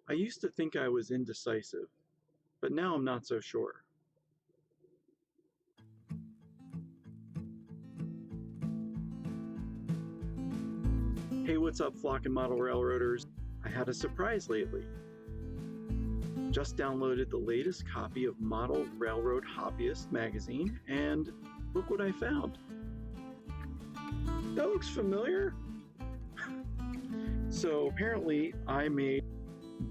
I used to think I was indecisive, but now I'm not so sure. Hey, what's up, Flock and Model Railroaders? I had a surprise lately. Just downloaded the latest copy of Model Railroad Hobbyist magazine, and look what I found. That looks familiar. So apparently I made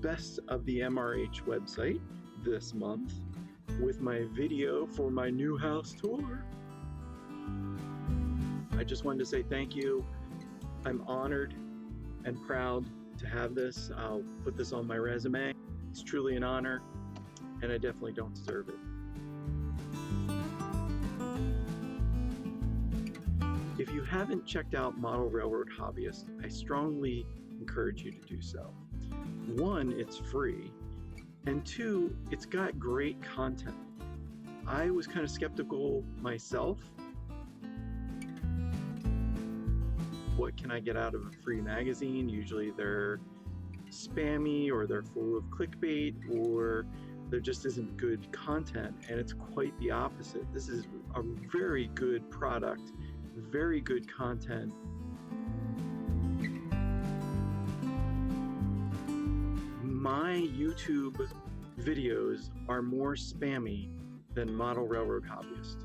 Best of the MRH website this month with my video for my new house tour. I just wanted to say thank you. I'm honored and proud to have this. I'll put this on my resume. It's truly an honor, and I definitely don't deserve it. If you haven't checked out Model Railroad Hobbyist, I strongly encourage you to do so. One, it's free, and two, it's got great content. I was kind of skeptical myself. What can I get out of a free magazine? Usually they're spammy, or they're full of clickbait, or there just isn't good content, and it's quite the opposite. This is a very good product, very good content. My YouTube videos are more spammy than Model Railroad Hobbyist.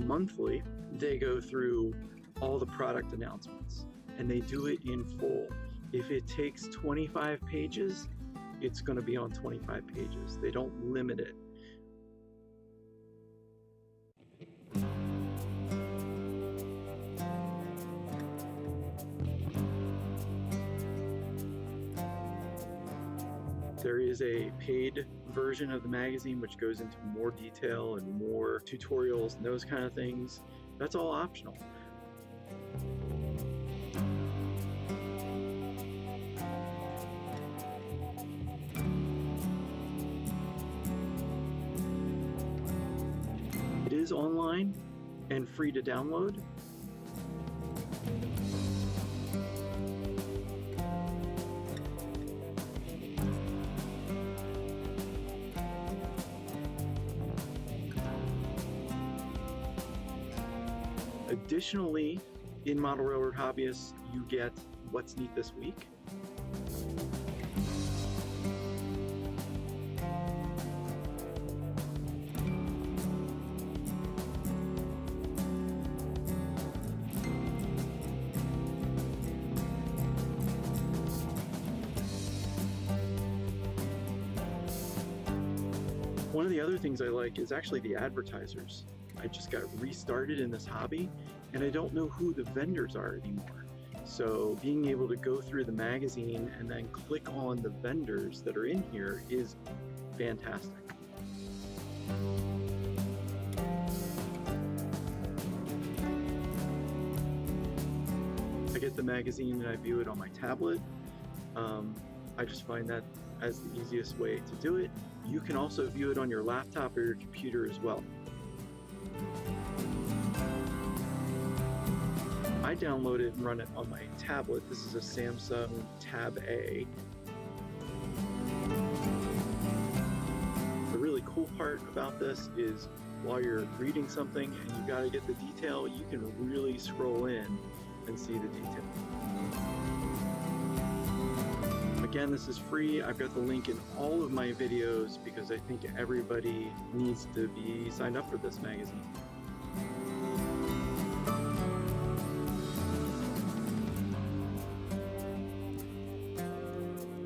Monthly, they go through all the product announcements, and they do it in full. If it takes 25 pages, it's going to be on 25 pages. They don't limit it. There is a paid version of the magazine which goes into more detail and more tutorials and those kind of things. That's all optional. It is online and free to download. Additionally, in Model Railroad Hobbyist, you get What's Neat This Week. One of the other things I like is actually the advertisers. I just got restarted in this hobby, and I don't know who the vendors are anymore. So being able to go through the magazine and then click on the vendors that are in here is fantastic. I get the magazine and I view it on my tablet. I just find that as the easiest way to do it. You can also view it on your laptop or your computer as well. I download it and run it on my tablet. This is a Samsung Tab A. The really cool part about this is while you're reading something and you gotta get the detail, you can really scroll in and see the detail. Again, this is free. I've got the link in all of my videos because I think everybody needs to be signed up for this magazine.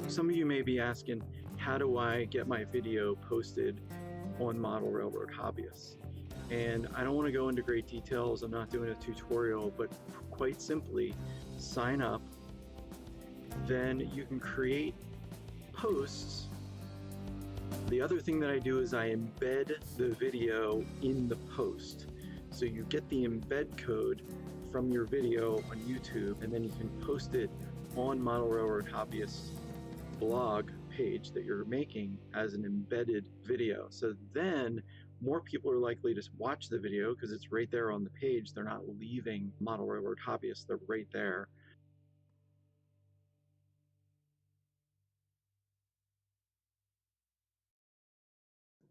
Some of you may be asking, how do I get my video posted on Model Railroad Hobbyist? And I don't want to go into great details. I'm not doing a tutorial, but quite simply, sign up. Then you can create posts. The other thing that I do is I embed the video in the post. So you get the embed code from your video on YouTube, and then you can post it on Model Railroad Hobbyist's blog page that you're making as an embedded video. So then more people are likely to watch the video because it's right there on the page. They're not leaving Model Railroad Hobbyist, they're right there.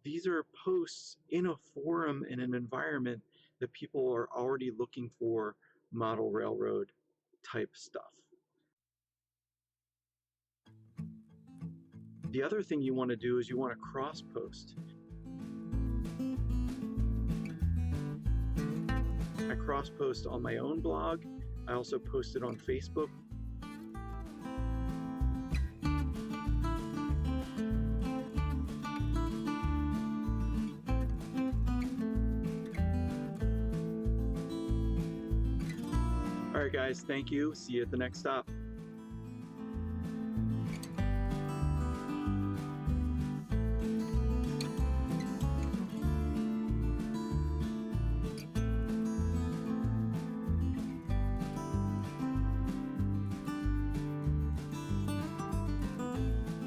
These are posts in a forum, in an environment that people are already looking for model railroad type stuff. The other thing you want to do is you want to cross post. I cross post on my own blog. I also post it on Facebook. All right, guys, thank you. See you at the next stop.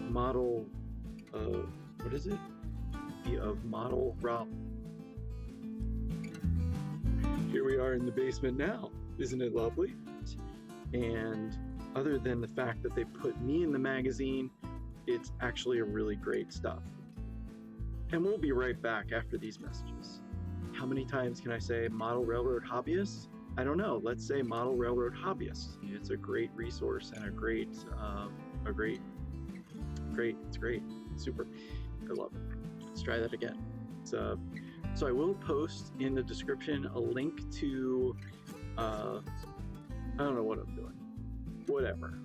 Model, what is it? Of model route. Here we are in the basement now. Isn't it lovely? And other than the fact that they put me in the magazine, it's actually a really great stuff. And we'll be right back after these messages. How many times can I say Model Railroad Hobbyist? I don't know. Let's say Model Railroad Hobbyist. It's a great resource and it's great, super. I love it. Let's try that again. So I will post in the description a link to, I don't know what I'm doing. Whatever.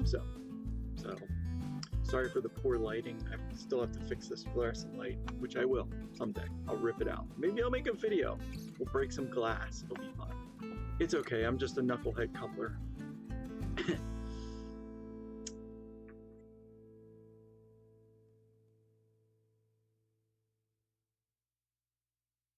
So, sorry for the poor lighting. I still have to fix this fluorescent light, which I will someday. I'll rip it out. Maybe I'll make a video. We'll break some glass. It'll be fun. It's okay. I'm just a knucklehead coupler.